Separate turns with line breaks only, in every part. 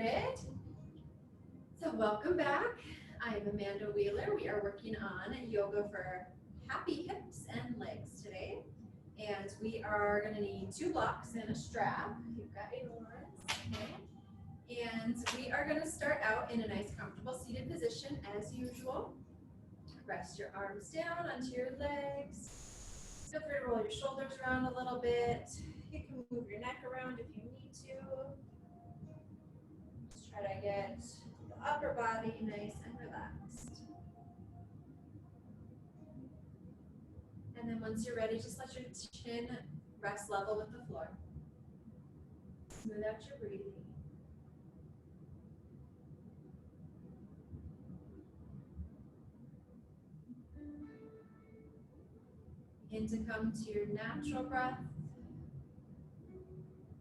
it. So welcome back. I'm Amanda Wheeler. We are working on yoga for happy hips and legs today. And we are going to need 2 blocks and a strap. You've got yours. Okay. And we are going to start out in a nice comfortable seated position as usual. Rest your arms down onto your legs. Feel free to roll your shoulders around a little bit. You can move your neck around if you need to. Just try to get the upper body nice and relaxed. And then once you're ready, just let your chin rest level with the floor. Smooth out your breathing. Begin to come to your natural breath.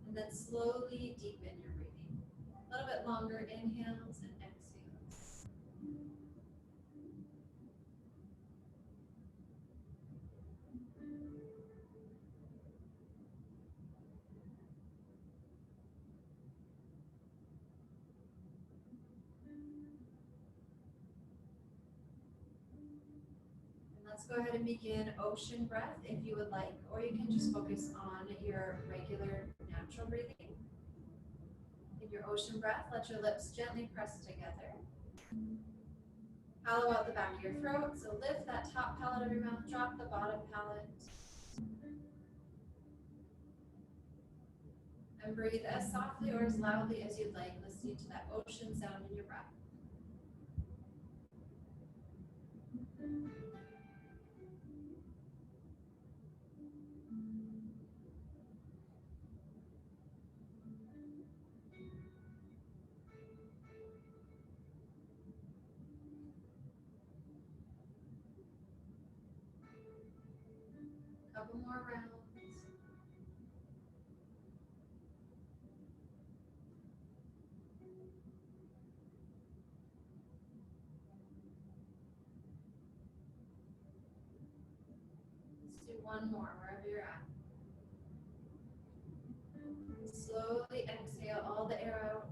And then slowly deepen your breathing. A little bit longer inhales and exhales. And let's go ahead and begin ocean breath if you would like, or you can just focus on your regular natural breathing. In your ocean breath, let your lips gently press together. Hollow out the back of your throat, so lift that top palate of your mouth, drop the bottom palate. And breathe as softly or as loudly as you'd like, listening to that ocean sound in your breath. Couple more rounds. Let's do one more wherever you're at. Slowly exhale all the air out.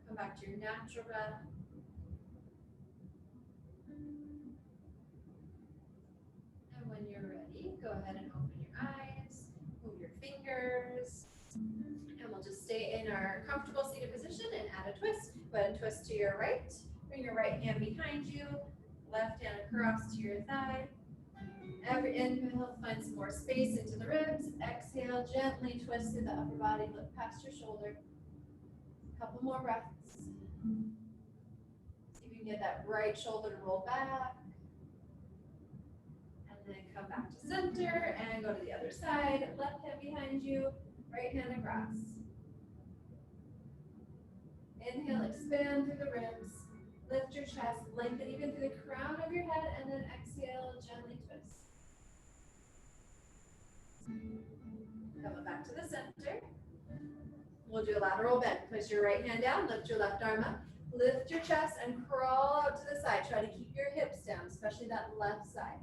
Come back to your natural breath. And when you're ready, go ahead and open your eyes, move your fingers, and we'll just stay in our comfortable seated position and add a twist. Go ahead and twist to your right. Bring your right hand behind you, left hand across to your thigh. Every inhale, find some more space into the ribs. Exhale, gently twist through the upper body, look past your shoulder. A couple more breaths. See if you can get that right shoulder to roll back. And then come back to center and go to the other side. Left hand behind you, right hand across. Inhale, expand through the ribs. Lift your chest, lengthen even through the crown of your head, and then exhale, gently twist. Come back to the center. We'll do a lateral bend. Place your right hand down, lift your left arm up, lift your chest, and crawl out to the side. Try to keep your hips down, especially that left side.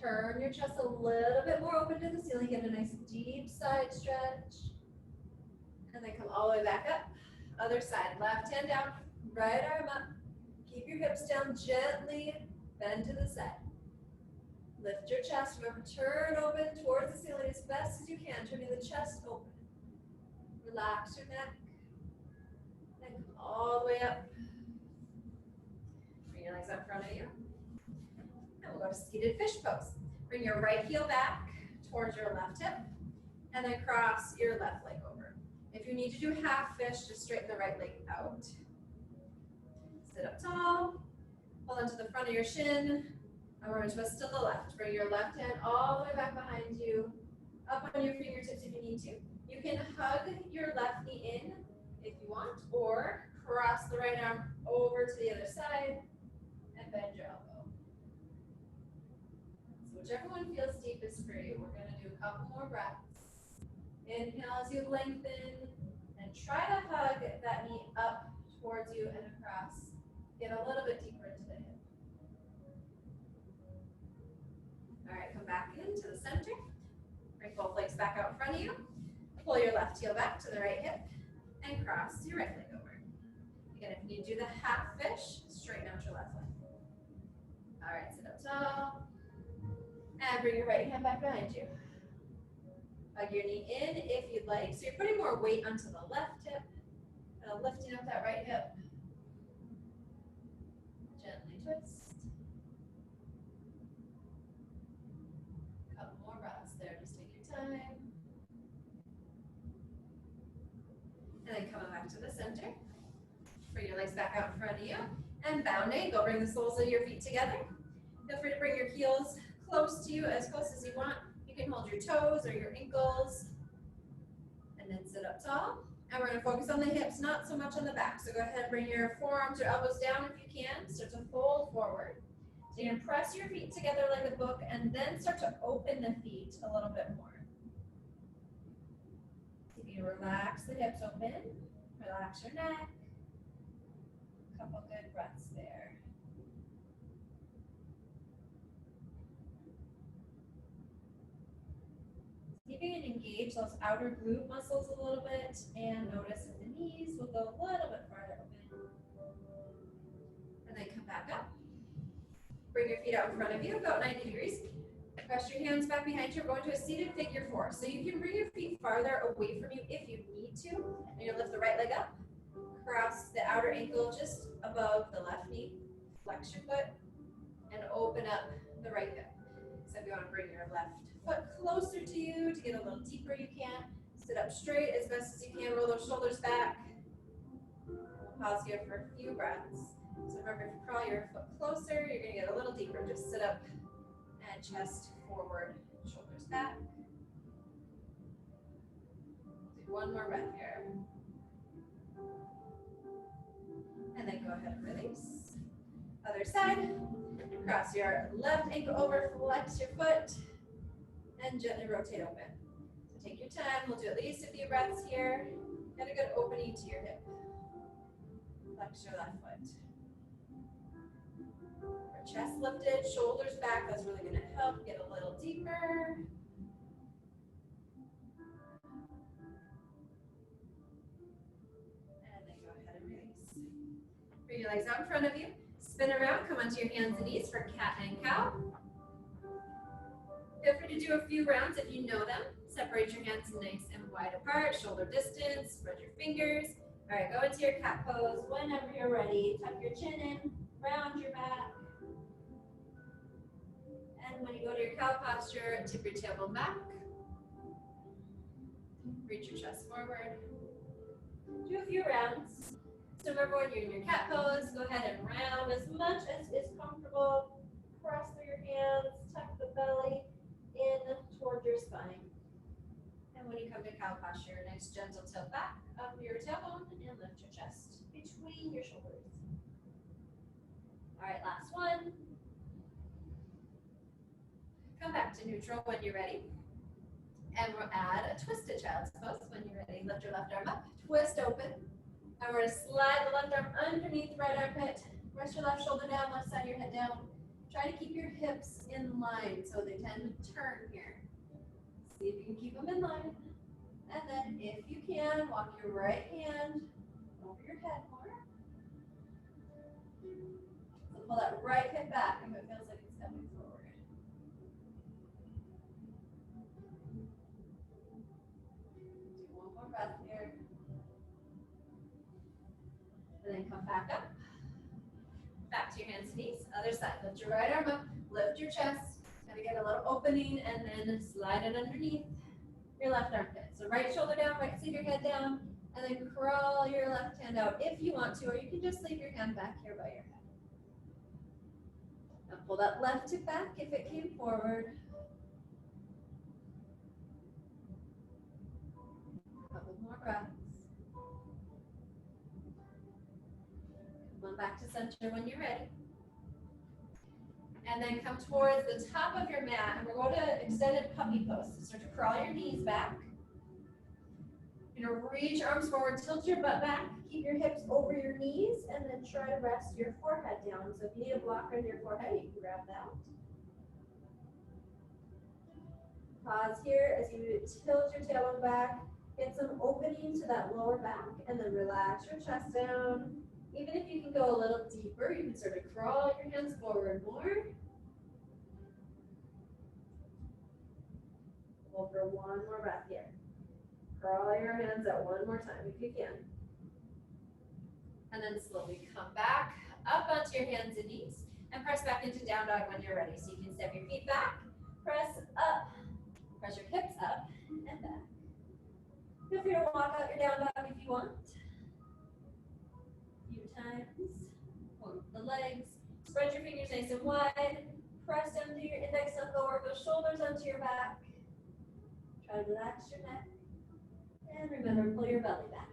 Turn your chest a little bit more open to the ceiling. Get a nice deep side stretch. And then come all the way back up. Other side, left hand down, right arm up. Keep your hips down gently, bend to the side. Lift your chest, remember, turn open towards the ceiling as best as you can, turning the chest open. Relax your neck, and come all the way up. Bring your legs up in front of you. And we'll go to seated fish pose. Bring your right heel back towards your left hip, and then cross your left leg over. If you need to do half fish, just straighten the right leg out. Sit up tall, hold onto the front of your shin, and we're going to twist to the left. Bring your left hand all the way back behind you, up on your fingertips if you need to. You can hug your left knee in if you want, or cross the right arm over to the other side and bend your elbow. So whichever one feels deepest for you, we're going to do a couple more breaths. Inhale as you lengthen, and try to hug that knee up towards you and across. Get a little bit deeper into the hip. All right, come back into the center. Bring both legs back out in front of you. Pull your left heel back to the right hip and cross your right leg over. Again, if you do the half fish, straighten out your left leg. All right, sit up tall. And bring your right hand back behind you. Hug your knee in if you'd like. So you're putting more weight onto the left hip, lifting up that right hip. Gently twist. A couple more breaths there, just take your time. And then coming back to the center. Bring your legs back out in front of you. And bound ankle, bring the soles of your feet together. Feel free to bring your heels close to you, as close as you want. You can hold your toes or your ankles. And then sit up tall. And we're going to focus on the hips, not so much on the back. So go ahead and bring your forearms or elbows down if you can. Start to fold forward. So you're going to press your feet together like a book and then start to open the feet a little bit more. So you relax the hips open, relax your neck. A couple good breaths there. See if you can engage those outer glute muscles a little bit and notice if the knees will go a little bit farther open. And then come back up. Bring your feet out in front of you, about 90 degrees. Press your hands back behind you. We're going to a seated figure four. So you can bring your feet farther away from you if you need to. And you'll lift the right leg up. Cross the outer ankle just above the left knee. Flex your foot and open up the right hip. So if you want to bring your left foot closer to you to get a little deeper, you can. Sit up straight as best as you can. Roll those shoulders back. We'll pause here for a few breaths. So remember, if you crawl your foot closer, you're going to get a little deeper. Just sit up and chest forward, shoulders back. Do one more breath here. And then go ahead and release. Other side. Cross your left ankle over, flex your foot, and gently rotate open. So take your time. We'll do at least a few breaths here. Get a good opening to your hip. Flex your left foot. Our chest lifted, shoulders back. That's really going to help get a little deeper. And then go ahead and release. Bring your legs out in front of you. Spin around, come onto your hands and knees for cat and cow. Feel free to do a few rounds if you know them. Separate your hands nice and wide apart, shoulder distance, spread your fingers. All right, go into your cat pose whenever you're ready. Tuck your chin in, round your back. And when you go to your cow posture, tip your tailbone back. Reach your chest forward. Do a few rounds. So remember, when you're in your cat pose, go ahead and round as much as is comfortable. Cross through your hands, tuck the belly in toward your spine. And when you come to cow posture, nice gentle tilt back of your tailbone and lift your chest between your shoulders. All right, last one. Come back to neutral when you're ready. And we'll add a twisted child's pose when you're ready. Lift your left arm up, twist open. And we're going to slide the left arm underneath the right armpit. Rest your left shoulder down, left side of your head down. Try to keep your hips in line so they tend to turn here. See if you can keep them in line. And then if you can, walk your right hand over your head more. So pull that right hip back if it feels like it's stepping forward. Do one more breath here. And then come back up. Back to your hands and knees. Other side. Lift your right arm up. Lift your chest. Kind of get a little opening and then slide it underneath your left armpit. So right shoulder down, right side of your head down, and then crawl your left hand out if you want to, or you can just leave your hand back here by your head. Now pull that left hip back if it came forward. A couple more breaths. Come on back to center when you're ready. And then come towards the top of your mat, and we're going to extended puppy pose. So start to crawl your knees back. You're going to reach your arms forward, tilt your butt back, keep your hips over your knees, and then try to rest your forehead down. So if you need a blocker in your forehead, you can grab that. Pause here as you tilt your tailbone back. Get some opening to that lower back and then relax your chest down. Even if you can go a little deeper, you can sort of crawl your hands forward more. Hold for one more breath here. Crawl your hands out one more time if you can. And then slowly come back up onto your hands and knees and press back into down dog when you're ready. So you can step your feet back, press up, press your hips up and back. Feel free to walk out your down dog if you want. A few times. Hold the legs. Spread your fingers nice and wide. Press down to your index and lower those shoulders onto your back. Try to relax your neck. And remember, pull your belly back.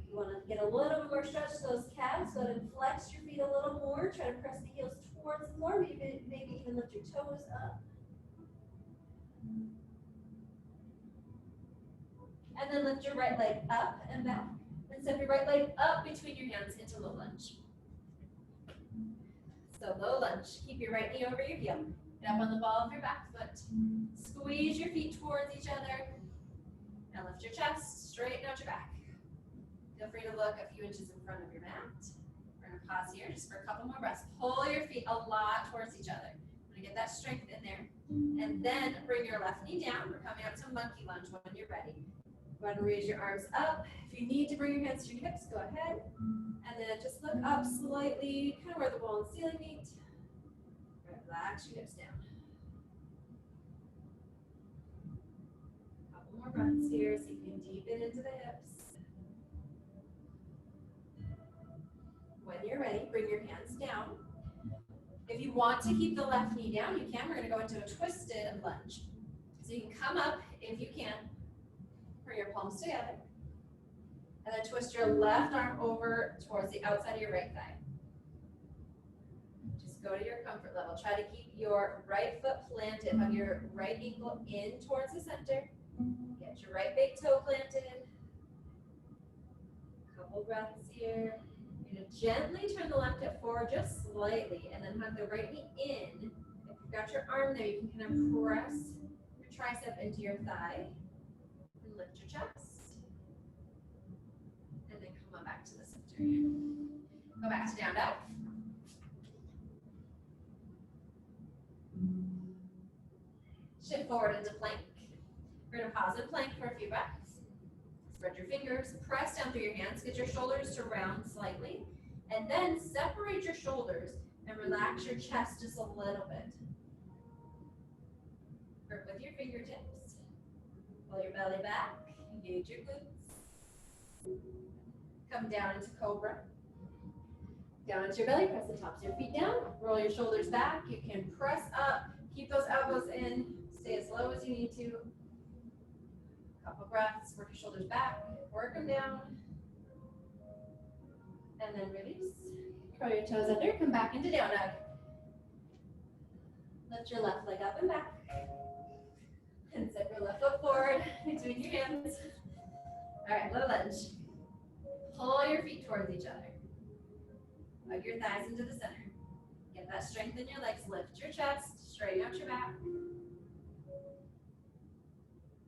You want to get a little bit more stretch to those calves, so to flex your feet a little more. Try to press the heels towards the floor, maybe even lift your toes up. And then lift your right leg up and back. And step your right leg up between your hands into low lunge. So low lunge. Keep your right knee over your heel. Get up on the ball of your back foot. Squeeze your feet towards each other. Now lift your chest, straighten out your back. Feel free to look a few inches in front of your mat. We're going to pause here just for a couple more breaths. Pull your feet a lot towards each other. I'm going to get that strength in there. And then bring your left knee down. We're coming up to monkey lunge when you're ready. Go ahead and raise your arms up. If you need to bring your hands to your hips, go ahead. And then just look up slightly, kind of where the wall and ceiling meet. Relax your hips down. Couple more breaths here so you can deepen into the hips. When you're ready, bring your hands down. If you want to keep the left knee down, you can. We're going to go into a twisted lunge. So you can come up if you can. Bring your palms together. And then twist your left arm over towards the outside of your right thigh. Just go to your comfort level. Try to keep your right foot planted, hug your right ankle in towards the center. Get your right big toe planted. Couple breaths here. You're going to gently turn the left hip forward just slightly and then hug the right knee in. If you've got your arm there, you can kind of press your tricep into your thigh. And lift your chest. And then come on back to the center. Go back to down dog. Shift forward into plank. We're going to pause in plank for a few breaths. Spread your fingers, press down through your hands, get your shoulders to round slightly, and then separate your shoulders and relax your chest just a little bit. Work with your fingertips. Pull your belly back, engage your glutes. Come down into cobra. Down into your belly, press the tops of your feet down, roll your shoulders back. You can press up, keep those elbows in, stay as low as you need to. Couple breaths, work your shoulders back, work them down. And then release. Curl your toes under, come back into down dog. Lift your left leg up and back. And step your left foot forward between your hands. All right, low lunge. Pull your feet towards each other. Hug your thighs into the center. Get that strength in your legs. Lift your chest, straighten out your back.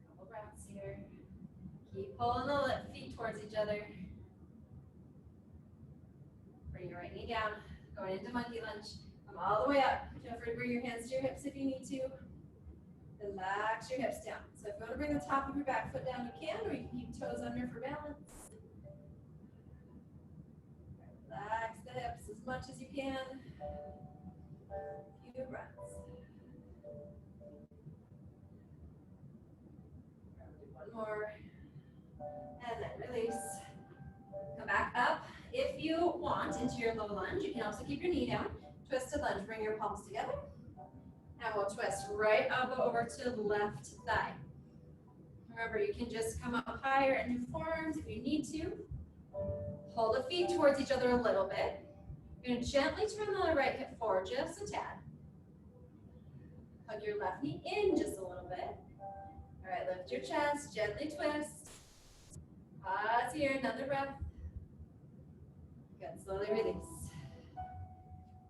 Couple breaths here. Keep pulling the feet towards each other. Bring your right knee down. Going into monkey lunge. Come all the way up. Feel free to bring your hands to your hips if you need to. Relax your hips down. So if you want to bring the top of your back foot down, you can, or you can keep toes under for balance. Relax the hips as much as you can. A few breaths. One more. And then release. Come back up. If you want, into your low lunge, you can also keep your knee down. Twisted lunge. Bring your palms together. And we'll twist right elbow over to the left thigh. Remember, you can just come up higher and do forearms if you need to. Pull the feet towards each other a little bit. You're going to gently turn the right hip forward just a tad. Hug your left knee in just a little bit. All right, lift your chest, gently twist. Pause here, another breath. Good, slowly release.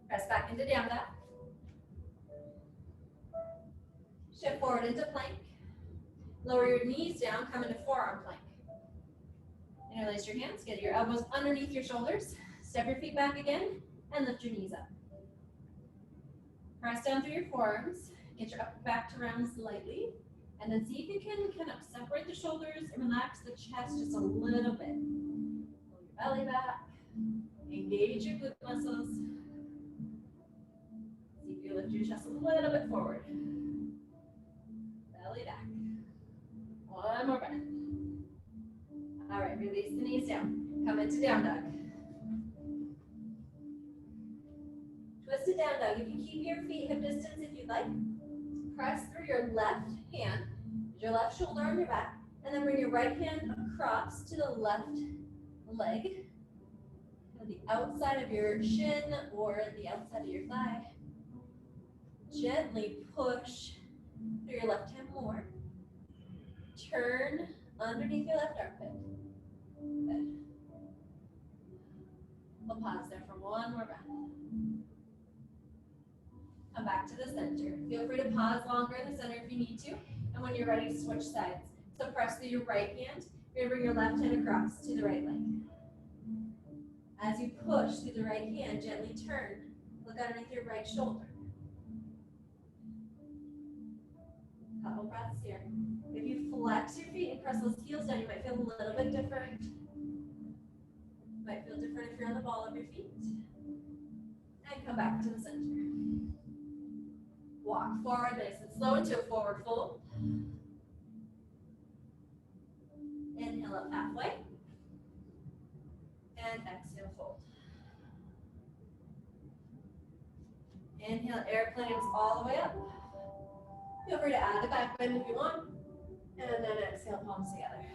Press back into down dog. Shift forward into plank. Lower your knees down, come into forearm plank. Interlace your hands, get your elbows underneath your shoulders. Step your feet back again, and lift your knees up. Press down through your forearms. Get your upper back to round slightly. And then see if you can kind of separate the shoulders and relax the chest just a little bit. Pull your belly back. Engage your glute muscles. See if you lift your chest a little bit forward. Belly back. One more breath. All right, release the knees down. Come into down dog. Twisted down dog. You can keep your feet hip distance if you'd like. Press through your left hand, your left shoulder on your back, and then bring your right hand across to the left leg, the outside of your shin or the outside of your thigh. Gently push through your left hand more. Turn underneath your left armpit. Good. We'll pause there for one more breath. Come back to the center. Feel free to pause longer in the center if you need to, and when you're ready to switch sides. So press through your right hand. You're gonna bring your left hand across to the right leg. As you push through the right hand, gently turn. Look underneath your right shoulder. Couple breaths here. If you flex your feet and press those heels down, you might feel a little bit different. Might feel different if you're on the ball of your feet. And come back to the center. Walk forward nice and slow into a forward fold. Inhale up halfway. And exhale, fold. Inhale, airplanes all the way up. Feel free to add the back bend if you want. And then exhale, palms together.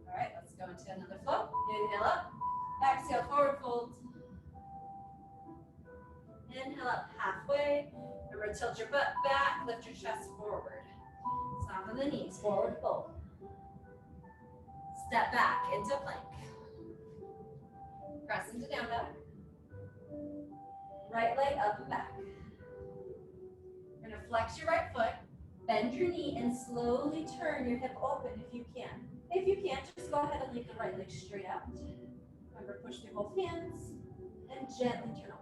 All right, let's go into another flow. Inhale up. Exhale, forward fold. Inhale up halfway. Remember, tilt your butt back, lift your chest forward. Soften the knees, forward fold. Step back into plank. Press into down dog. Right leg up and back. You're gonna flex your right foot, bend your knee, and slowly turn your hip open if you can. If you can't, just go ahead and leave the right leg straight out. Remember, push through both hands and gently turn open.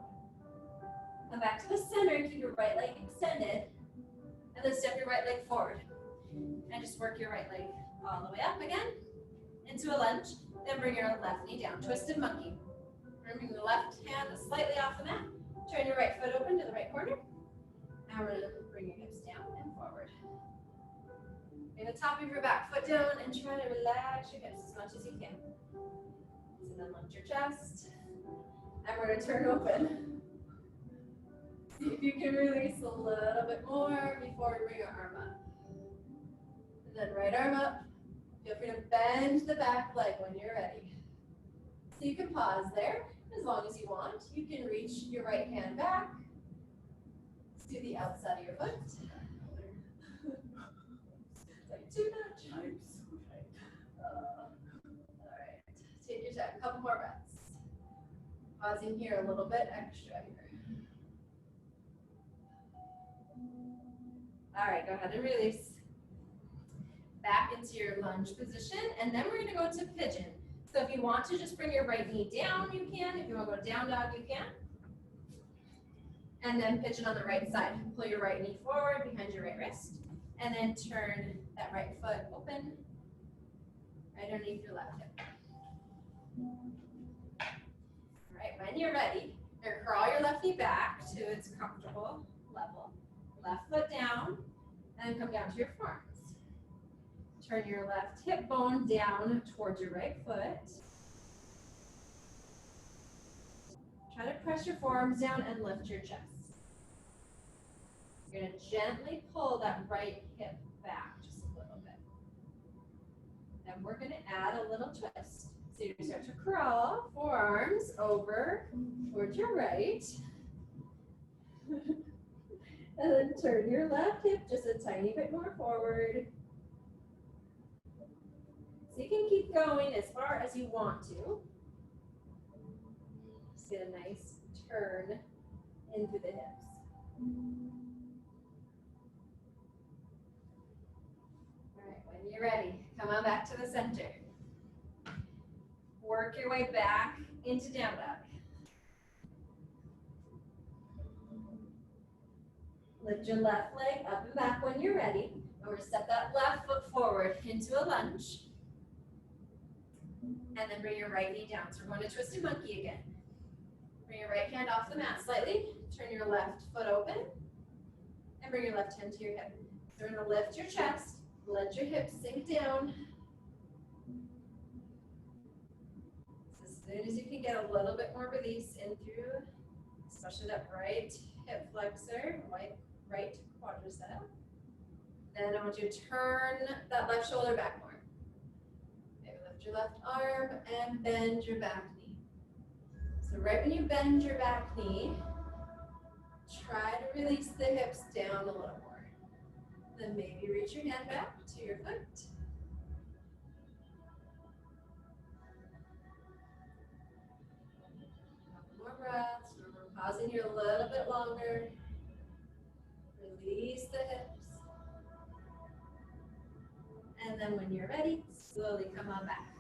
Come back to the center and keep your right leg extended. And then step your right leg forward. And just work your right leg all the way up again into a lunge. Then bring your left knee down. Twisted monkey. Bring the left hand slightly off the mat. Turn your right foot open to the right corner. And we're going to bring your hips down and forward. Bring the top of your back foot down and try to relax your hips as much as you can. So then lift your chest. And we're going to turn open. See if you can release a little bit more before we bring our arm up. And then right arm up. Feel free to bend the back leg when you're ready. So you can pause there as long as you want. You can reach your right hand back to the outside of your foot. Like too much. I'm so tight. All right, take your time. A couple more breaths. Pausing here a little bit extra here. All right, go ahead and release. Back into your lunge position, and then we're going to go to pigeon. So if you want to just bring your right knee down, you can. If you want to go down dog, you can. And then pigeon on the right side. Pull your right knee forward behind your right wrist, and then turn that right foot open right underneath your left hip. All right, when you're ready, you're gonna crawl your left knee back to its comfortable level. Left foot down, and come down to your forearms. Turn your left hip bone down towards your right foot. Try to press your forearms down and lift your chest. You're going to gently pull that right hip back just a little bit. And we're going to add a little twist. So you're going to start to crawl, forearms over towards your right. And then turn your left hip just a tiny bit more forward. So you can keep going as far as you want to. Just get a nice turn into the hips. All you're ready, come on back to the center. Work your way back into down dog. Lift your left leg up and back when you're ready. And we're going to step that left foot forward into a lunge. And then bring your right knee down. So we're going to twisted monkey again. Bring your right hand off the mat slightly. Turn your left foot open. And bring your left hand to your hip. So we're going to lift your chest. Let your hips sink down. So as soon as you can get a little bit more release in through, especially that right hip flexor, right quadricep. Then I want you to turn that left shoulder back more. Maybe lift your left arm and bend your back knee. So right when you bend your back knee, try to release the hips down a little more. Then maybe reach your hand back to your foot. Couple more breaths. Remember, pausing here a little bit longer. Release the hips. And then when you're ready, slowly come on back.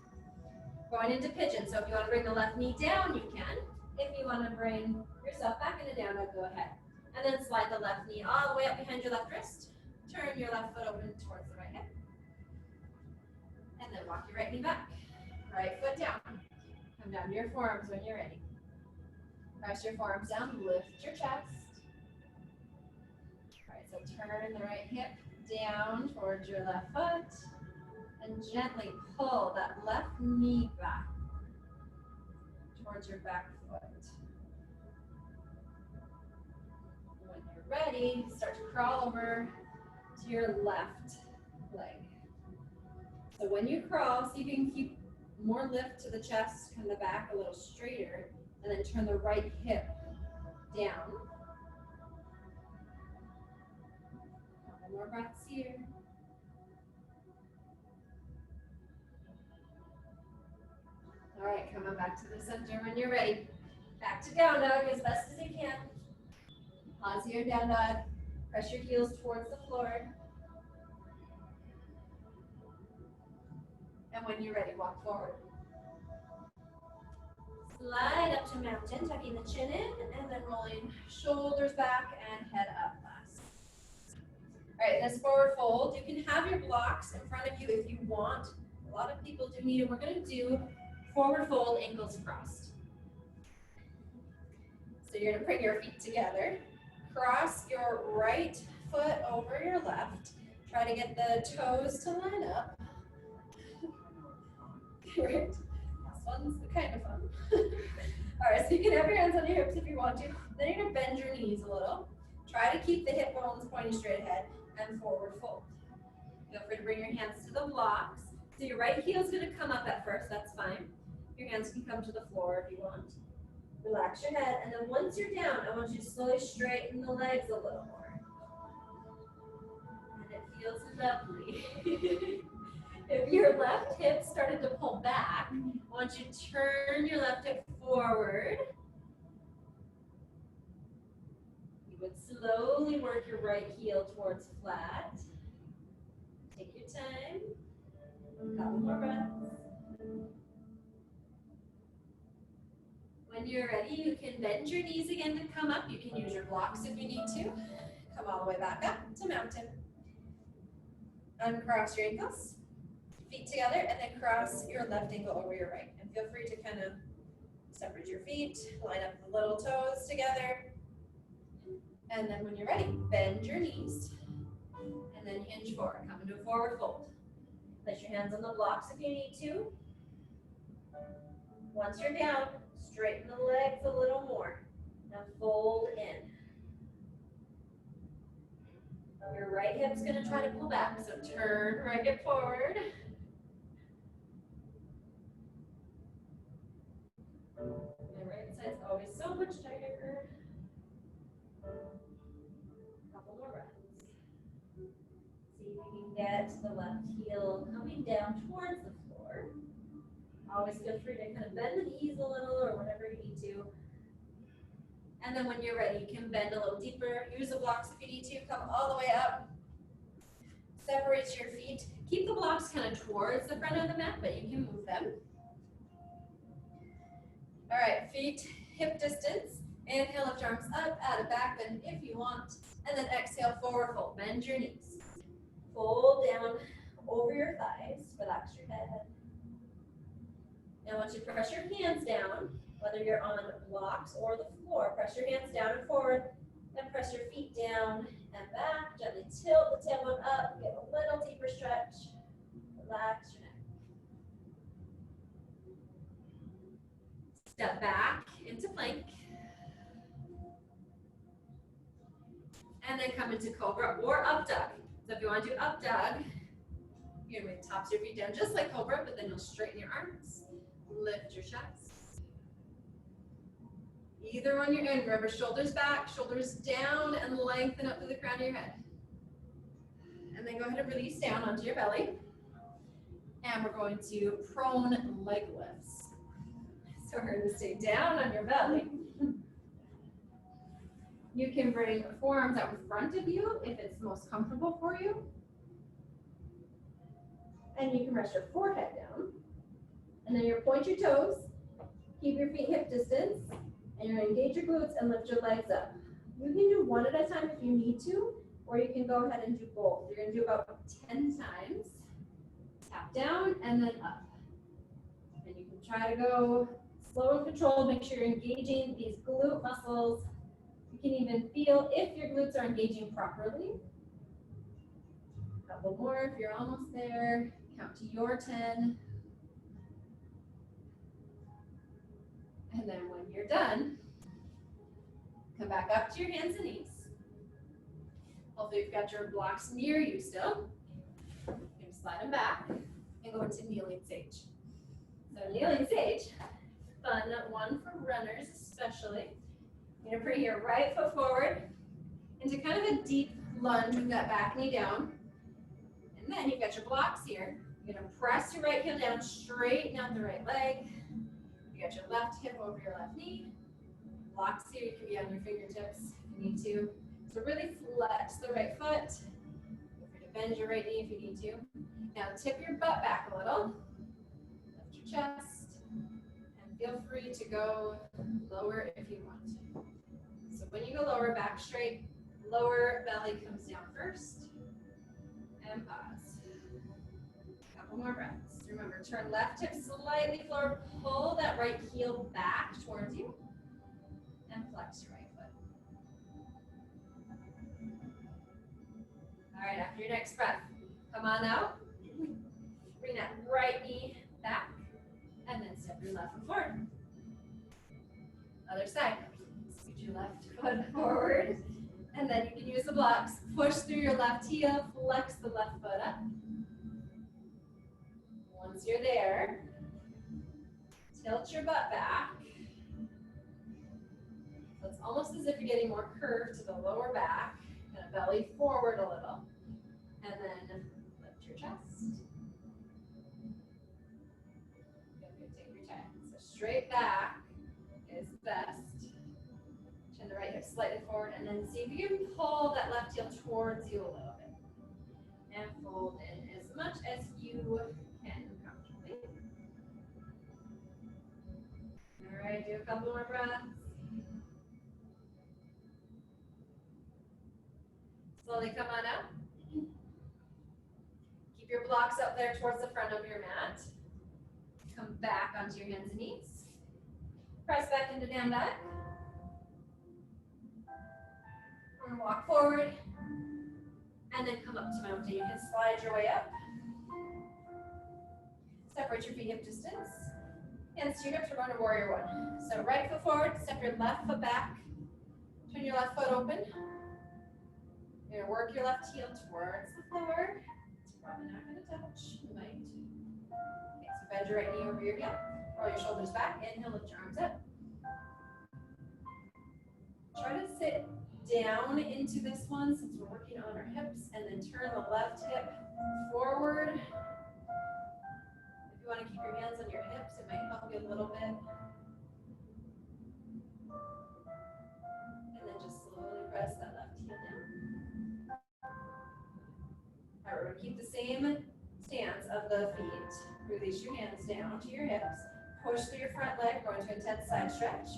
Going into pigeon. So if you want to bring the left knee down, you can. If you want to bring yourself back into down dog, go ahead. And then slide the left knee all the way up behind your left wrist. Turn your left foot open towards the right hip. And then walk your right knee back. Right foot down. Come down to your forearms when you're ready. Press your forearms down, lift your chest. All right, so turn the right hip down towards your left foot. And gently pull that left knee back towards your back foot. When you're ready, start to crawl over to your left leg. So when you crawl, see if you can keep more lift to the chest, come the back a little straighter, and then turn the right hip down. Couple more breaths here. All right, come on back to the center when you're ready. Back to down dog as best as you can. Pause here, down dog. Press your heels towards the floor. And when you're ready, walk forward. Slide up to mountain, tucking the chin in, and then rolling shoulders back and head up last. All right, this forward fold, you can have your blocks in front of you if you want. A lot of people do need it. We're going to do forward fold, ankles crossed. So you're going to bring your feet together. Cross your right foot over your left. Try to get the toes to line up. Right? This one's kind of fun. All right, so you can have your hands on your hips if you want to. Then you're going to bend your knees a little. Try to keep the hip bones pointing straight ahead and forward fold. Feel free to bring your hands to the blocks. So your right heel is going to come up at first, that's fine. Your hands can come to the floor if you want. Relax your head, and then once you're down, I want you to slowly straighten the legs a little more. And it feels lovely. If your left hip started to pull back, I want you to turn your left hip forward. You would slowly work your right heel towards flat. Take your time. A couple more breaths. When you're ready, you can bend your knees again to come up. You can use your blocks if you need to. Come all the way back up to mountain. Uncross your ankles. Feet together, and then cross your left ankle over your right. And feel free to kind of separate your feet, line up the little toes together. And then when you're ready, bend your knees. And then hinge forward. Come into a forward fold. Place your hands on the blocks if you need to. Once you're down, straighten the legs a little more. Now fold in. Your right hip's going to try to pull back, so turn right hip forward. The right side's always so much tighter. Couple more breaths. See if you can get the left heel coming down towards the floor. Always feel free to kind of bend the knees a little or whatever you need to. And then when you're ready, you can bend a little deeper. Use the blocks if you need to. Come all the way up. Separate your feet. Keep the blocks kind of towards the front of the mat, but you can move them. All right, feet hip distance. Inhale, lift arms up, add a back bend if you want. And then exhale, forward fold. Bend your knees. Fold down over your thighs. Relax your head. Now once you press your hands down, whether you're on blocks or the floor, press your hands down and forward. Then press your feet down and back. Gently tilt the tailbone up. Get a little deeper stretch. Relax your neck. Step back into plank. And then come into cobra or up dog. So if you want to do up dog, you're going to tops your feet down just like cobra, but then you'll straighten your arms. Lift your chest. Either one you're in, remember shoulders back, shoulders down, and lengthen up to the crown of your head. And then go ahead and release down onto your belly. And we're going to prone leg lifts. So we're going to stay down on your belly. You can bring forearms out in front of you if it's most comfortable for you. And you can rest your forehead down. And then you'll point your toes, keep your feet hip distance, and you're going to engage your glutes and lift your legs up. You can do one at a time if you need to, or you can go ahead and do both. You're going to do about 10 times. Tap down and then up. And you can try to go slow and controlled. Make sure you're engaging these glute muscles. You can even feel if your glutes are engaging properly. A couple more if you're almost there. Count to your 10. And then when you're done, come back up to your hands and knees. Hopefully you've got your blocks near you still. You can slide them back and go into kneeling sage. So kneeling sage, fun one for runners especially. You're gonna bring your right foot forward into kind of a deep lunge with that back knee down. And then you've got your blocks here. You're gonna press your right heel down, straighten out the right leg. You got your left hip over your left knee. Blocks here, you can be on your fingertips if you need to. So really flex the right foot. Feel free to bend your right knee if you need to. Now tip your butt back a little. Lift your chest. And feel free to go lower if you want to. So when you go lower, back straight, lower belly comes down first. And pause. Couple more breaths. Remember, turn left hip slightly forward, pull that right heel back towards you, and flex your right foot. All right, after your next breath, come on out. Bring that right knee back, and then step your left foot forward. Other side. Scoot your left foot forward, and then you can use the blocks. Push through your left heel, flex the left foot up. Once you're there, tilt your butt back. So it's almost as if you're getting more curve to the lower back, kind of belly forward a little. And then lift your chest. Good, take your time. So straight back is best. Turn the right hip slightly forward, and then see if you can pull that left heel towards you a little bit. And fold in as much as you can comfortably. All right, do a couple more breaths. Slowly come on up. Keep your blocks up there towards the front of your mat. Come back onto your hands and knees. Press back into down dog. We're going to walk forward and then come up to mountain. You can slide your way up. Separate your feet hip distance. Hands to your hips, we're going to warrior one. So right foot forward, step your left foot back. Turn your left foot open. You're going to work your left heel towards the floor. It's probably not going to touch. You might. Okay, so bend your right knee over your heel. Roll your shoulders back. Inhale, lift your arms up. Try to sit down into this one since we're working on our hips, and then turn the left hip forward. If you want to keep your hands on your hips, it might help you a little bit. And then just slowly press that left heel down. All right, we're going to keep the same the feet. Release your hands down to your hips. Push through your front leg, go into intense side stretch.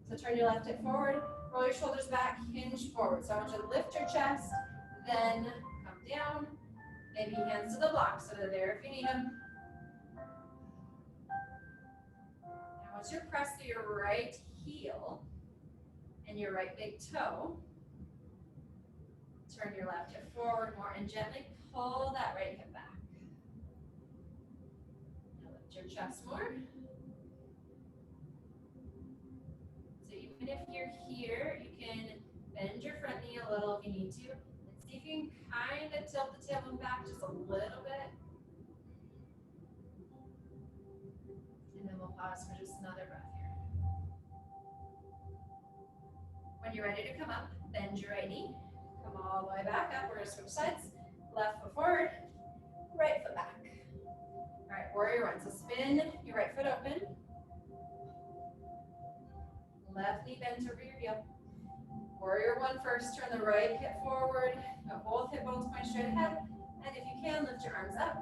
So turn your left hip forward, roll your shoulders back, hinge forward. So I want you to lift your chest, then come down. Maybe hands to the blocks, so they're there if you need them. Now once you press through your right heel and your right big toe, turn your left hip forward more and gently pull that right hip back. Now lift your chest more. So even if you're here, you can bend your front knee a little if you need to. And see if you can kind of tilt the tailbone back just a little bit. And then we'll pause for just another breath here. When you're ready to come up, bend your right knee. Come all the way back up. We're going to switch sides. Left foot forward, right foot back. All right, warrior one. So spin your right foot open. Left knee bends over your heel. Warrior one first. Turn the right hip forward. Both hip bones point straight ahead. And if you can, lift your arms up.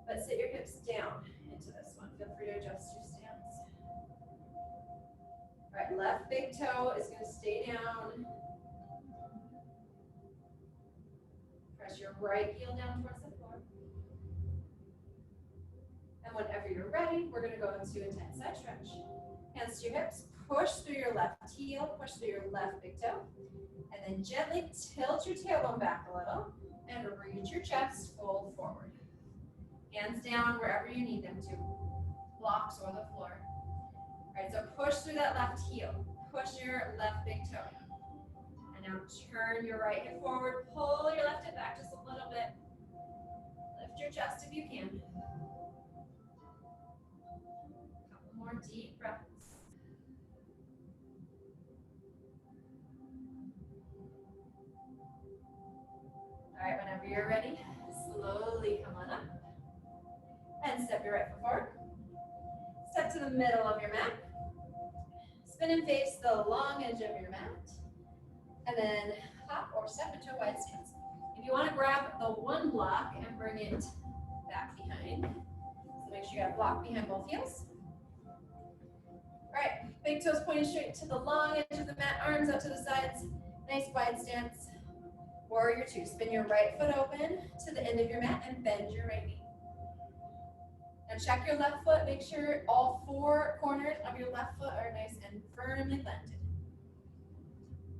But sit your hips down into this one. Feel free to adjust your stance. All right, left big toe is going to stay down. Press your right heel down towards the floor. And whenever you're ready, we're going to go into intense side stretch. Hands to your hips, push through your left heel, push through your left big toe, and then gently tilt your tailbone back a little and reach your chest, fold forward. Hands down wherever you need them to, blocks or the floor. All right, so push through that left heel, push your left big toe. And now turn your right hip forward, pull your left hip back just a little bit. Lift your chest if you can. Couple more deep breaths. All right, whenever you're ready, slowly come on up. And step your right foot forward. Step to the middle of your mat. Spin and face the long edge of your mat. And then hop or step into a wide stance. If you want to grab the one block and bring it back behind, so make sure you have block behind both heels. All right, big toes pointing straight to the long edge of the mat, arms out to the sides. Nice wide stance. Warrior two. Spin your right foot open to the end of your mat and bend your right knee. Now check your left foot. Make sure all four corners of your left foot are nice and firmly planted.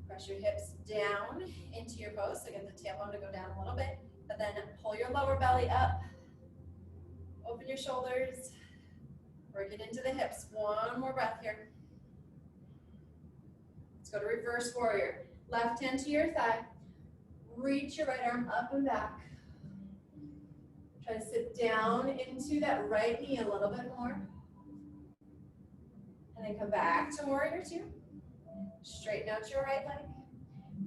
Press your hips down into your pose, so get the tailbone to go down a little bit, but then pull your lower belly up. Open your shoulders. Work it into the hips. One more breath here. Let's go to reverse warrior. Left hand to your thigh. Reach your right arm up and back. Try to sit down into that right knee a little bit more. And then come back to warrior two. Straighten out your right leg.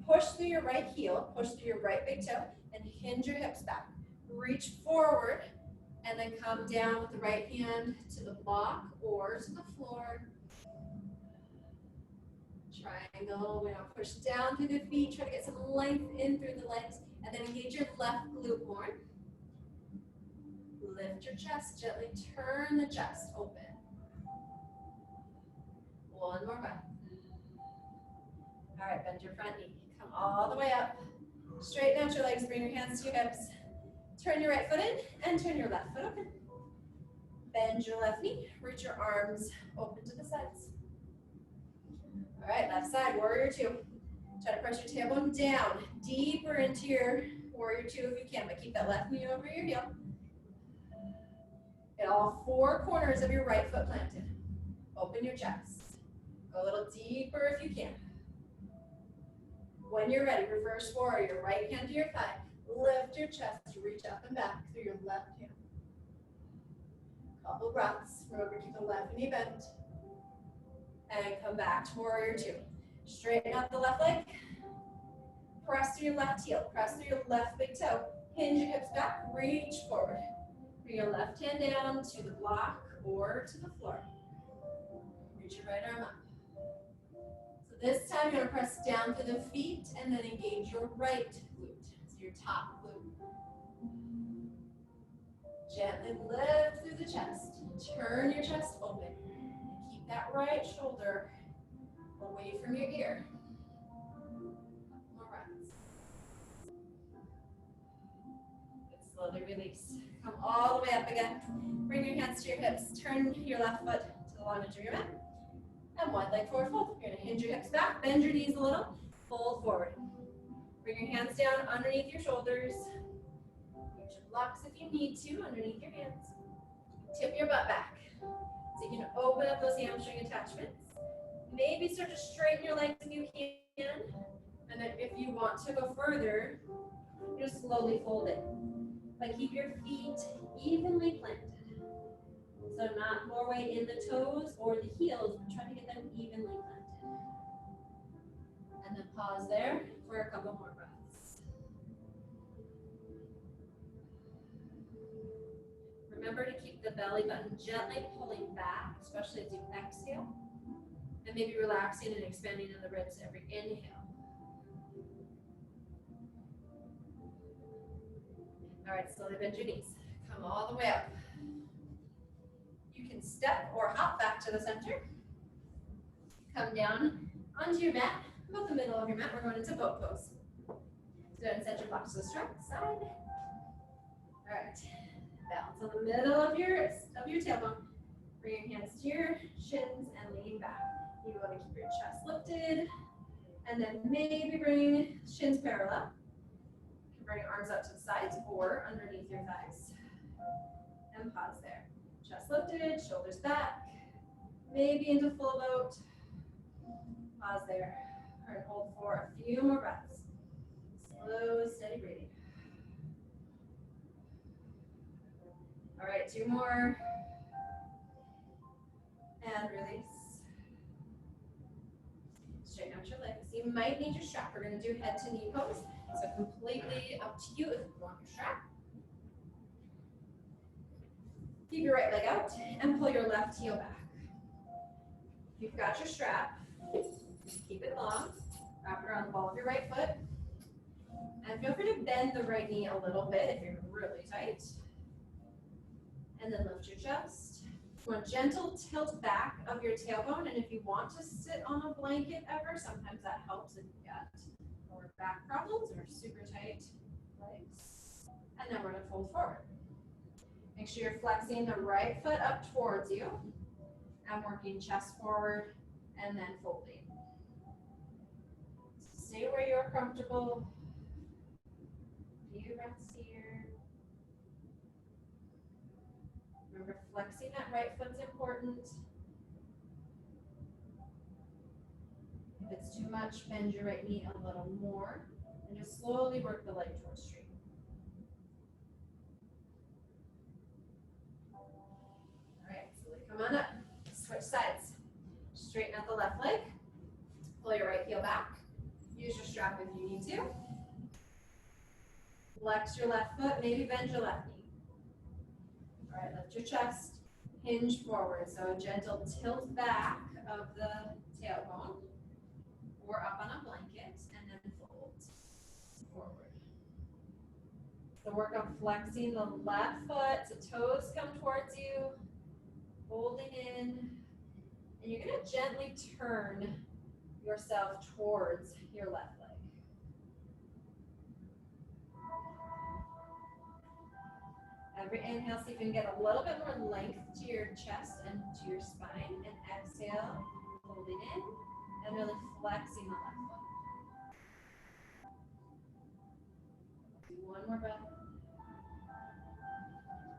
Push through your right heel, push through your right big toe, and hinge your hips back. Reach forward, and then come down with the right hand to the block or to the floor. Triangle. We're going to push down through the feet. Try to get some length in through the legs, and then engage your left glute more. Lift your chest, gently turn the chest open. One more breath. All right, bend your front knee. Come all the way up. Straighten out your legs, bring your hands to your hips. Turn your right foot in and turn your left foot open. Bend your left knee, reach your arms open to the sides. All right, left side, warrior two. Try to press your tailbone down, deeper into your warrior two if you can, but keep that left knee over your heel. Get all four corners of your right foot planted. Open your chest. Go a little deeper if you can. When you're ready, reverse warrior. Right hand to your thigh. Lift your chest, reach up and back through your left hand. Couple breaths. Remember, keep the left knee bent. And come back to warrior two. Straighten out the left leg. Press through your left heel. Press through your left big toe. Hinge your hips back. Reach forward. Bring your left hand down to the block or to the floor. Reach your right arm up. So this time you're going to press down through the feet and then engage your right glute. So your top glute. Gently lift through the chest. Turn your chest open. And keep that right shoulder away from your ear. More breaths. Good, slowly release. Come all the way up again. Bring your hands to your hips. Turn your left foot to the long edge of your mat. And one leg forward fold. You're going to hinge your hips back, bend your knees a little, fold forward. Bring your hands down underneath your shoulders. Use your blocks if you need to, underneath your hands. Tip your butt back. So you can open up those hamstring attachments. Maybe start to straighten your legs if you can. And then if you want to go further, just slowly fold it. But keep your feet evenly planted. So not more weight in the toes or the heels, but try to get them evenly planted. And then pause there for a couple more breaths. Remember to keep the belly button gently pulling back, especially as you exhale. And maybe relaxing and expanding in the ribs every inhale. All right, slowly bend your knees. Come all the way up. You can step or hop back to the center. Come down onto your mat, about the middle of your mat. We're going into boat pose. So go ahead and set your blocks to the side. All right, balance on the middle of your tailbone. Bring your hands to your shins and lean back. You want to keep your chest lifted, and then maybe bring shins parallel. You can bring your arms out to the sides or underneath your thighs. And pause there. Chest lifted, shoulders back, maybe into full boat. Pause there. All right, hold for a few more breaths. Slow, steady breathing. All right, 2 more. And release. Straighten out your legs. You might need your strap. We're going to do head to knee pose. So completely up to you if you want your strap. Keep your right leg out and pull your left heel back. If you've got your strap, keep it long. Wrap it around the ball of your right foot. And feel free to bend the right knee a little bit if you're really tight. And then lift your chest. One gentle tilt back of your tailbone, and if you want to sit on a blanket ever, sometimes that helps if you've got lower back problems or super tight legs. And then we're going to fold forward. Make sure you're flexing the right foot up towards you and working chest forward and then folding. Stay where you're comfortable. Few breaths here. Remember, flexing that right foot's important. If it's too much, bend your right knee a little more and just slowly work the leg towards straight. All right, slowly come on up. Switch sides. Straighten out the left leg. Pull your right heel back. Use your strap if you need to. Flex your left foot, maybe bend your left knee. All right, lift your chest, hinge forward. So a gentle tilt back of the tailbone or up on a blanket and then fold forward. So work on flexing the left foot so toes come towards you, holding in, and you're going to gently turn yourself towards your left leg. Every inhale, see if you can get a little bit more length to your chest and to your spine. And exhale, holding in, and really flexing the left foot. Do one more breath.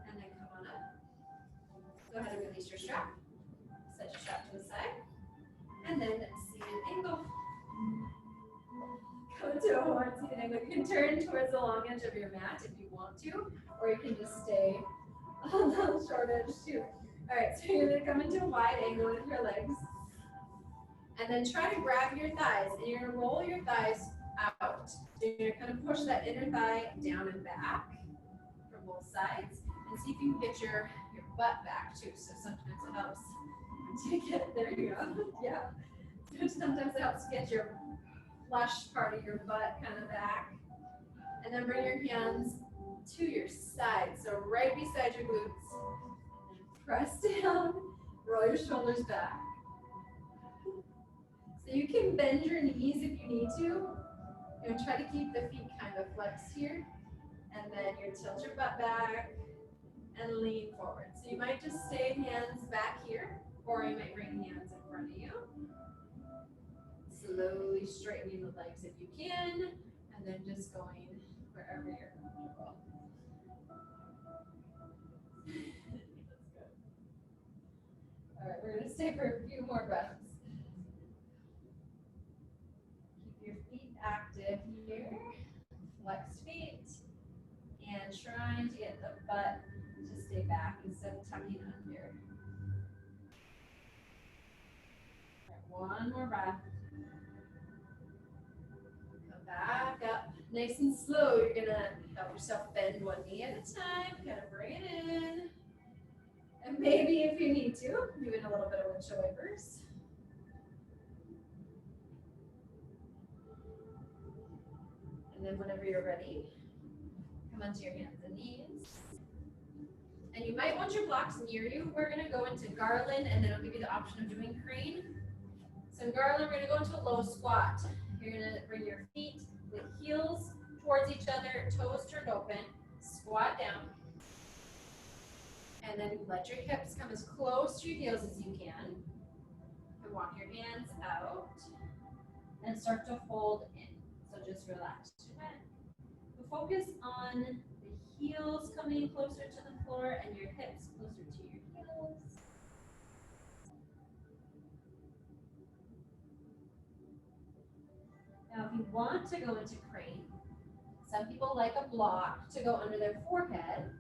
And then come on up. Go ahead and release your strap. Set your strap to the side. And then seated angle. Come to a one seated angle. You can turn towards the long edge of your mat if you want to, or you can just stay on the short edge too. All right, so you're gonna come into a wide angle with your legs. And then try to grab your thighs, and you're gonna roll your thighs out. So you're gonna kind of push that inner thigh down and back from both sides, and see if you can get your butt back too. So sometimes it helps to get, there you go, yeah. So sometimes it helps get your flush part of your butt kind of back. And then bring your hands to your side, so right beside your glutes. Press down, roll your shoulders back. So you can bend your knees if you need to. Try to keep the feet kind of flexed here. And then you tilt your butt back and lean forward. So you might just stay hands back here, or you might bring hands in front of you. Slowly straightening the legs if you can, and then just going wherever you're comfortable. That's good. All right, we're going to stay for a few more breaths. Keep your feet active here. Flexed feet. And trying to get the butt to stay back instead of tucking under. All right, one more breath. Come back up. Nice and slow. You're going to help yourself bend one knee at a time. Kind of bring it in. And maybe if you need to, doing a little bit of windshield wipers. And then whenever you're ready, come onto your hands and knees. And you might want your blocks near you. We're going to go into garland, and then I'll give you the option of doing crane. So in garland, we're going to go into a low squat. You're going to bring your feet with heels towards each other, toes turned open, squat down. And then let your hips come as close to your heels as you can. And walk your hands out and start to fold in. So just relax your head. Focus on the heels coming closer to the floor and your hips closer to your heels. Now, if you want to go into crane, some people like a block to go under their forehead,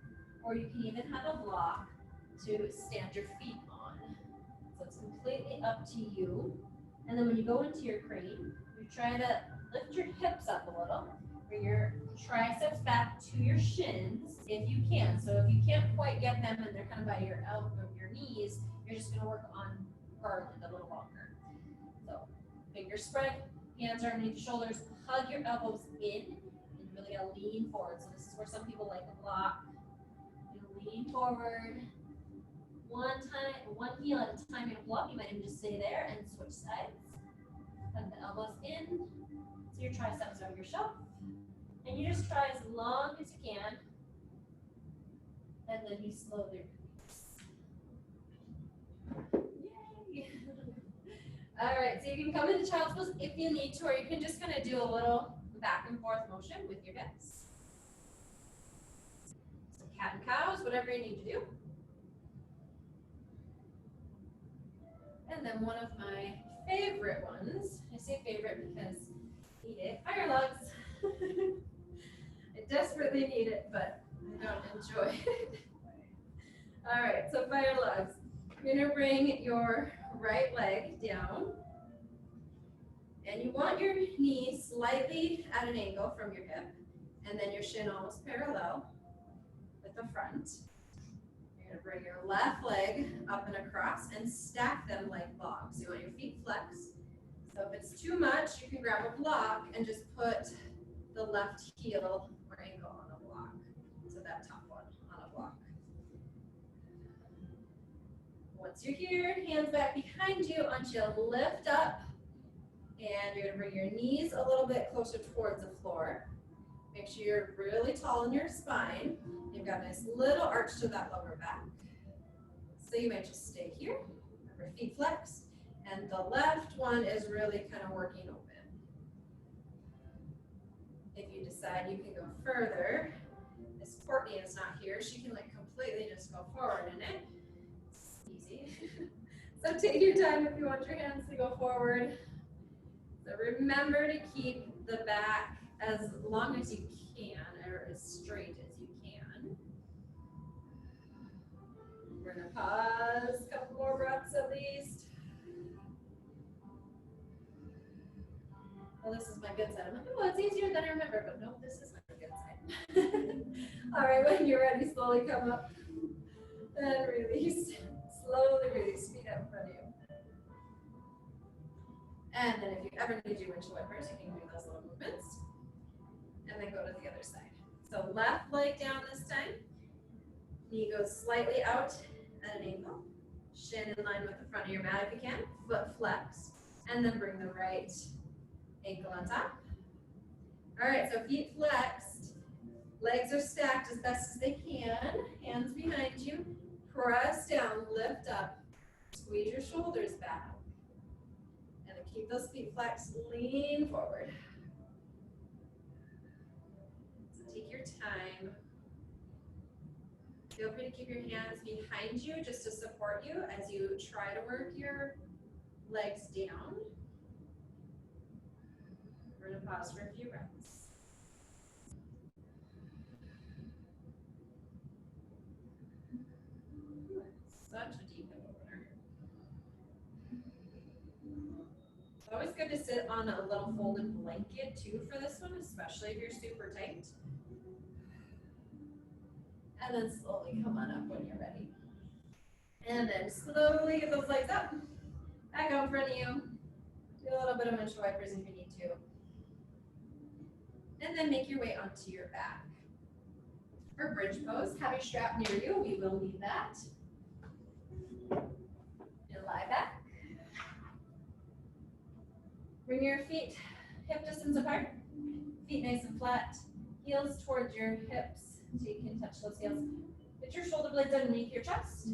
or you can even have a block to stand your feet on. So it's completely up to you. And then when you go into your crane, you try to lift your hips up a little. Bring your triceps back to your shins if you can. So if you can't quite get them and they're kind of by your elbow, your knees, you're just going to work on garland a little longer. So fingers spread, hands are underneath your shoulders, hug your elbows in, and you really got to lean forward. So this is where some people like a block. You lean forward, one heel at a time in a block. You might even just stay there and switch sides. Hug the elbows in, so your triceps are your shelf. And you just try as long as you can, and then you slowly release. Yay! All right, so you can come into child's pose if you need to, or you can just kind of do a little back and forth motion with your hips. So cat and cows, whatever you need to do. And then one of my favorite ones, I say favorite because eat it, fire lugs. I desperately need it, but I don't enjoy it. All right, so fire lugs. You're gonna bring your right leg down, and you want your knee slightly at an angle from your hip, and then your shin almost parallel with the front. You're gonna bring your left leg up and across and stack them like logs. You want your feet flexed. So if it's too much, you can grab a block and just put the left heel or ankle on a block. So that top one on a block. Once you're here, hands back behind you, onto your lift up, and you're gonna bring your knees a little bit closer towards the floor. Make sure you're really tall in your spine. You've got a nice little arch to that lower back. So you might just stay here, remember feet flexed, and the left one is really kind of working open. If you decide you can go further, Miss Courtney is not here. She can like completely just go forward in it. It's easy. So take your time if you want your hands to go forward. So remember to keep the back as long as you can, or as straight as you can. We're gonna pause a couple more breaths at least. Well, this is my good side. I'm like, oh, it's easier than I remember, but no, this is my good side. All right, when you're ready, slowly come up and release. Slowly release, feet out in front of you. And then if you ever need to do windshield wipers, you can do those little movements. And then go to the other side. So left leg down this time. Knee goes slightly out at an angle. Shin in line with the front of your mat if you can. Foot flex. And then bring the right ankle on top. All right, so feet flexed. Legs are stacked as best as they can. Hands behind you. Press down, lift up. Squeeze your shoulders back. And then keep those feet flexed. Lean forward. So take your time. Feel free to keep your hands behind you just to support you as you try to work your legs down. We're going to pause for a few breaths. Such a deep hip opener. It's always good to sit on a little folded blanket too for this one, especially if you're super tight. And then slowly come on up when you're ready. And then slowly get those legs up. Back out in front of you. Do a little bit of windshield wipers if you need to. And then make your way onto your back. For bridge pose, have your strap near you. We will need that. And lie back. Bring your feet hip distance apart. Feet nice and flat. Heels towards your hips so you can touch those heels. Put your shoulder blades underneath your chest.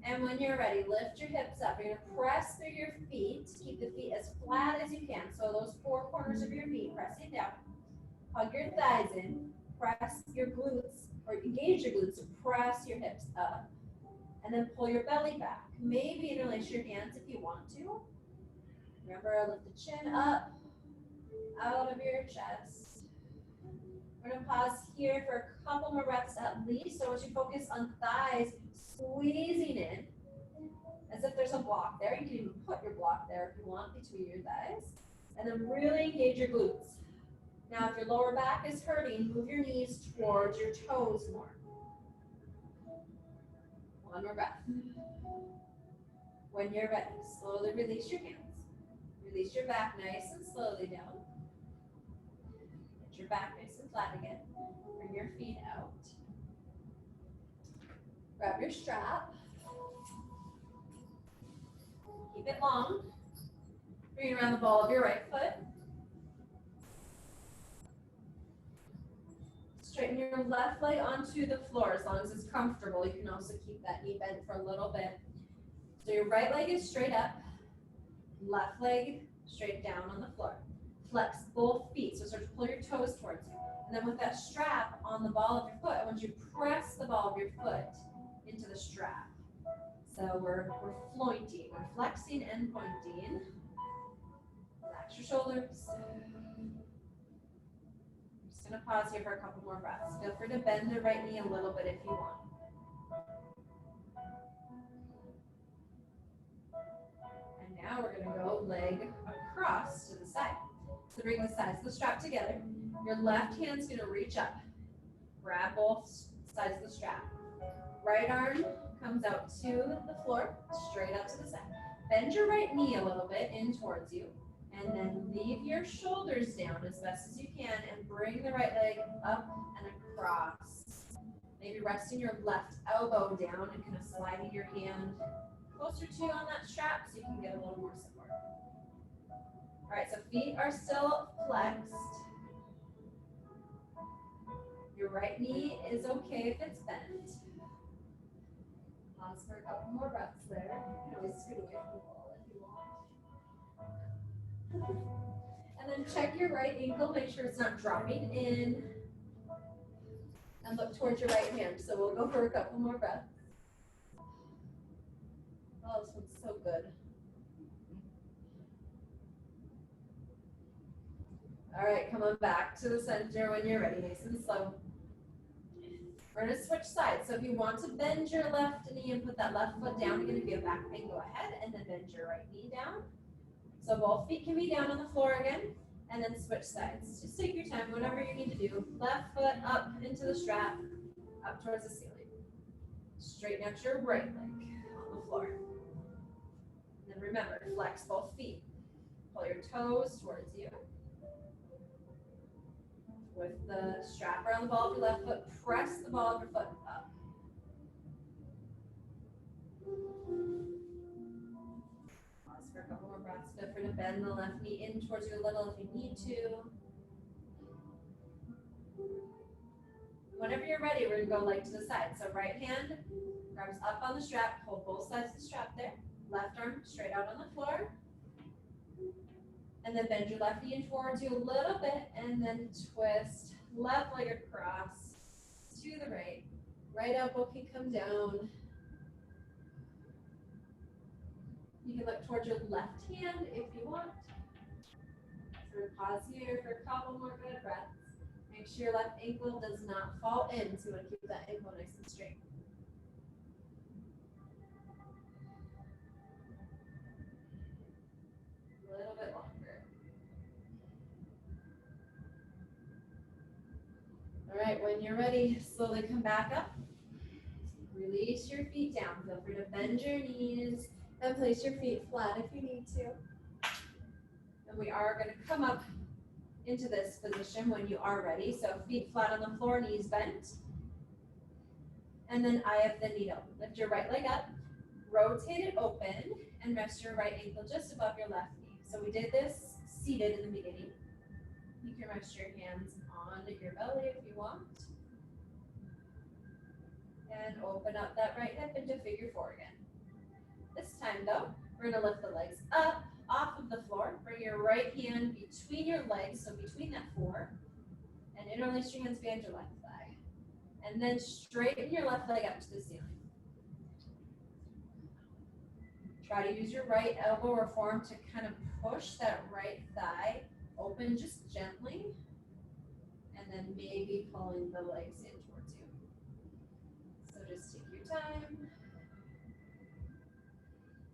And when you're ready, lift your hips up. You're going to press through your feet. Keep the feet as flat as you can. So those four corners of your feet, pressing down. Hug your thighs in. Press your glutes, or engage your glutes to press your hips up. And then pull your belly back. Maybe interlace your hands if you want to. Remember, lift the chin up, out of your chest. We're going to pause here for a couple more breaths at least. So as you focus on thighs, squeezing in as if there's a block there. You can even put your block there if you want between your thighs. And then really engage your glutes. Now, if your lower back is hurting, move your knees towards your toes more. One more breath. When you're ready, slowly release your hands. Release your back nice and slowly down. Get your back nice and flat again. Bring your feet out. Grab your strap. Keep it long. Bring it around the ball of your right foot. Straighten your left leg onto the floor as long as it's comfortable. You can also keep that knee bent for a little bit. So your right leg is straight up, left leg straight down on the floor. Flex both feet, so start to pull your toes towards you. And then with that strap on the ball of your foot, I want you to press the ball of your foot into the strap. So we're flointing, we're flexing and pointing. Relax your shoulders. I'm going to pause here for a couple more breaths. Feel free to bend the right knee a little bit if you want. And now we're going to go leg across to the side. So bring the sides of the strap together. Your left hand's going to reach up. Grab both sides of the strap. Right arm comes out to the floor, straight up to the side. Bend your right knee a little bit in towards you. And then leave your shoulders down as best as you can and bring the right leg up and across. Maybe resting your left elbow down and kind of sliding your hand closer to you on that strap so you can get a little more support. All right, so feet are still flexed. Your right knee is okay if it's bent. Pause for a couple more breaths there. You can always scoot away from the wall if you want. And then check your right ankle, make sure it's not dropping in. And look towards your right hand. So we'll go for a couple more breaths. Oh, this one's so good. All right, come on back to the center when you're ready, nice and slow. We're going to switch sides. So if you want to bend your left knee and put that left foot down, you're going to be a back pain, go ahead, and then bend your right knee down. So both feet can be down on the floor again, and then switch sides. Just take your time, whatever you need to do. Left foot up into the strap, up towards the ceiling. Straighten out your right leg on the floor. And then remember, flex both feet. Pull your toes towards you. With the strap around the ball of your left foot, press the ball of your foot up. Pause for a couple more breaths. Feel free to bend the left knee in towards your little if you need to. Whenever you're ready, we're gonna go leg to the side. So right hand grabs up on the strap, hold both sides of the strap there. Left arm straight out on the floor. And then bend your left knee in towards you a little bit, and then twist left leg across to the right. Right elbow can come down. You can look towards your left hand if you want. So pause here for a couple more good breaths. Make sure your left ankle does not fall in, so you want to keep that ankle nice and straight. A little bit longer. All right, when you're ready, slowly come back up. Release your feet down. Feel free to bend your knees and place your feet flat if you need to. And we are going to come up into this position when you are ready. So feet flat on the floor, knees bent. And then eye of the needle. Lift your right leg up, rotate it open, and rest your right ankle just above your left knee. So we did this seated in the beginning. You can rest your hands on your belly if you want. And open up that right hip into figure four again. This time though, we're gonna lift the legs up off of the floor. Bring your right hand between your legs, so between that four, and interlace your hands behind your left thigh. And then straighten your left leg up to the ceiling. Try to use your right elbow or forearm to kind of push that right thigh open just gently, and then maybe pulling the legs in towards you. So just take your time.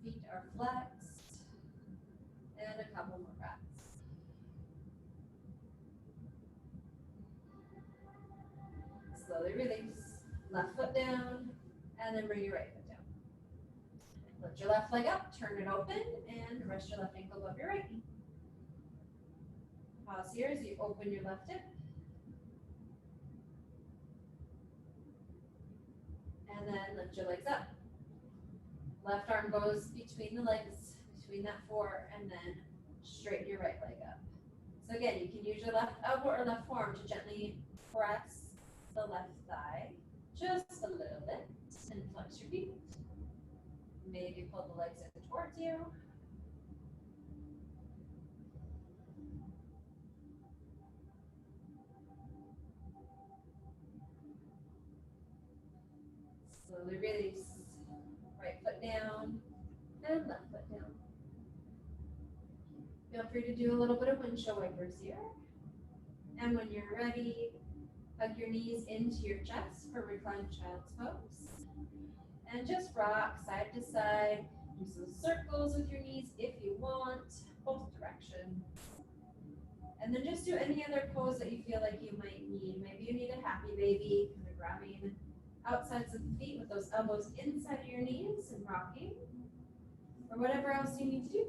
Feet are flexed, and a couple more breaths. Slowly release, left foot down, and then bring your right foot down. Lift your left leg up, turn it open, and rest your left ankle above your right knee. Pause here as you open your left hip. And then lift your legs up. Left arm goes between the legs, between that four, and then straighten your right leg up. So again, you can use your left elbow or left forearm to gently press the left thigh just a little bit and flex your feet. Maybe pull the legs in towards you. Slowly release. Right foot down and left foot down. Feel free to do a little bit of windshield wipers here. And when you're ready, hug your knees into your chest for reclined child's pose. And just rock side to side. Do some circles with your knees if you want, both directions. And then just do any other pose that you feel like you might need. Maybe you need a happy baby, kind of grabbing outsides of the feet with those elbows inside of your knees and rocking, or whatever else you need to do.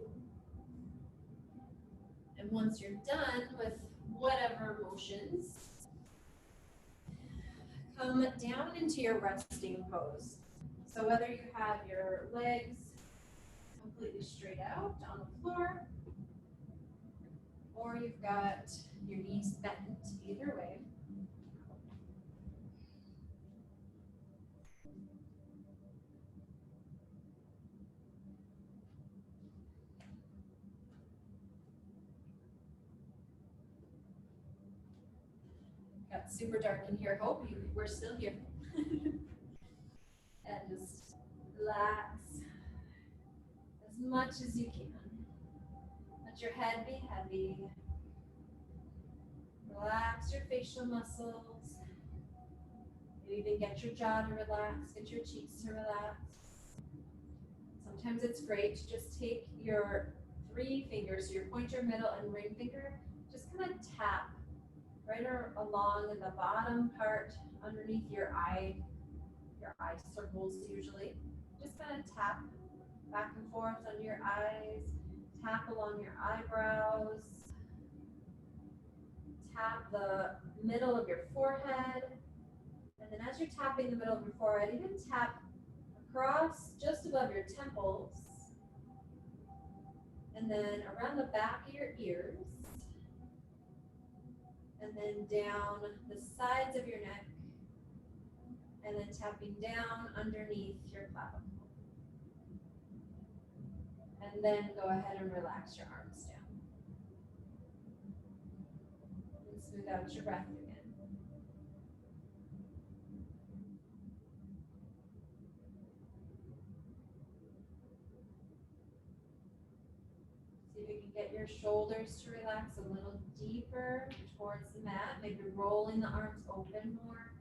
And once you're done with whatever motions, come down into your resting pose. So whether you have your legs completely straight out on the floor, or you've got your knees bent, either way. Got super dark in here. Hope we're still here. And just relax as much as you can. Let your head be heavy. Relax your facial muscles. Maybe even get your jaw to relax, get your cheeks to relax. Sometimes it's great to just take your 3 fingers, your pointer, middle, and ring finger, just kind of tap right along the bottom part underneath your eye circles usually. Just kind of tap back and forth on your eyes, tap along your eyebrows, tap the middle of your forehead. And then as you're tapping the middle of your forehead, even tap across just above your temples. And then around the back of your ears. And then down the sides of your neck. And then tapping down underneath your clavicle. And then go ahead and relax your arms down. And smooth out your breath again. See if you can get your shoulders to relax a little deeper towards the mat. Maybe rolling the arms open more.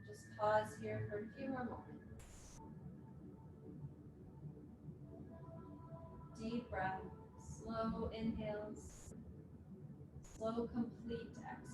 Just pause here for a few more moments. Deep breath, slow inhales, slow complete exhales.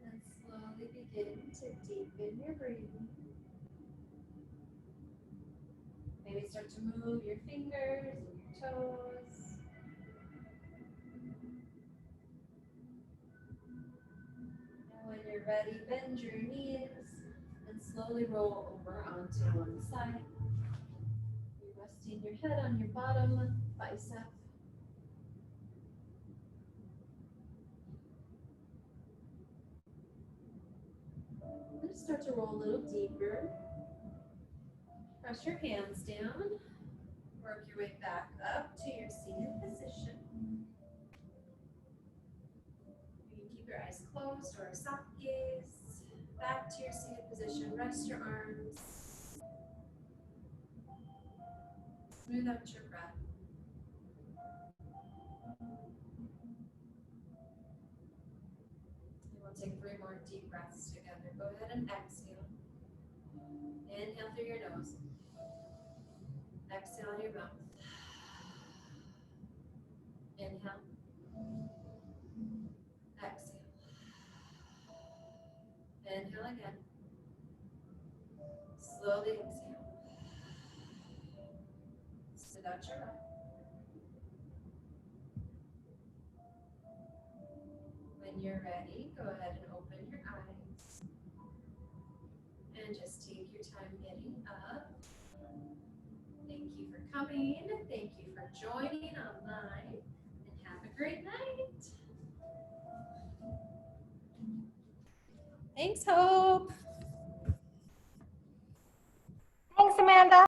And slowly begin to deepen your breathing. Maybe start to move your fingers and your toes. And when you're ready, bend your knees and slowly roll over onto one side. You're resting your head on your bottom bicep. And start to roll a little deeper. Press your hands down. Work your way back up to your seated position. You can keep your eyes closed or a soft gaze. Back to your seated position. Rest your arms. Smooth out your breath. And we'll take 3 more deep breaths together. Go ahead and exhale. Inhale through your nose. Exhale in your mouth. Inhale. Exhale. Inhale again. Slowly exhale. Smooth out your breath. When you're ready, go ahead and open your eyes. And just take your time getting up. Thank you for coming. Thank you for joining online. And have a great night. Thanks, Hope.